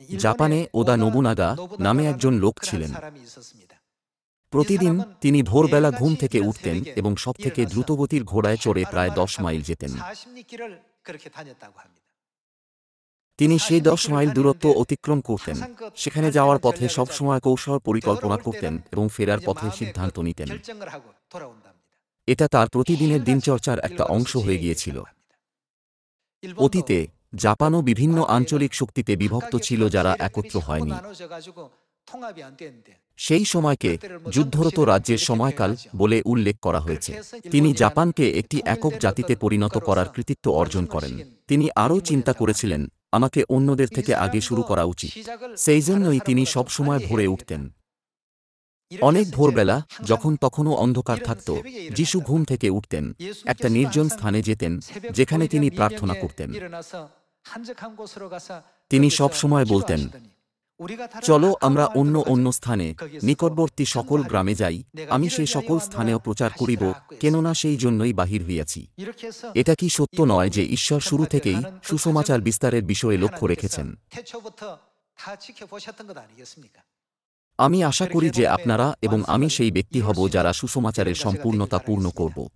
জাপানে ওদা নোবুনাগা নামে একজন লোক ছিলেন। প্রতিদিন তিনি ভোরবেলা ঘুম থেকে উঠতেন এবং সবথেকে দ্রুতগতির ঘোড়ায় চড়ে প্রায় ১০ মাইল যেতেন। তিনি সেই ১০ মাইল দূরত্ব অতিক্রম করতেন। সেখানে যাওয়ার পথে সবসময় কৌশল পরিকল্পনা করতেন এবং ফেরার পথে সিদ্ধান্ত নিতেন। এটা তার প্রতিদিনের দিনচর্চার একটা অংশ হয়ে গিয়েছিল। অতীতে জাপানও বিভিন্ন আঞ্চলিক শক্তিতে বিভক্ত ছিল যারা একত্র হয়নি। সেই সময়কে যুদ্ধরত রাজ্যের সময়কাল বলে উল্লেখ করা হয়েছে। তিনি জাপানকে একটি একক জাতিতে পরিণত করার কৃতিত্ব অর্জন করেন। তিনি আরও চিন্তা করেছিলেন, আমাকে অন্যদের থেকে আগে শুরু করা উচিত। সেই জন্যই তিনি সবসময় ভোরে উঠতেন। অনেক ভোরবেলা, যখন তখনও অন্ধকার থাকত, যিশু ঘুম থেকে উঠতেন, একটা নির্জন স্থানে যেতেন যেখানে তিনি প্রার্থনা করতেন। তিনি সবসময় বলতেন, চলো আমরা অন্য অন্য স্থানে নিকটবর্তী সকল গ্রামে যাই, আমি সেই সকল স্থানেও প্রচার করিব, কেননা সেই জন্যই বাহির হইয়াছি। এটা কি সত্য নয় যে ঈশ্বর শুরু থেকেই সুসমাচার বিস্তারের বিষয়ে লক্ষ্য রেখেছেন? আমি আশা করি যে আপনারা এবং আমি সেই ব্যক্তি হব যারা সুসমাচারের সম্পূর্ণতা পূর্ণ করব।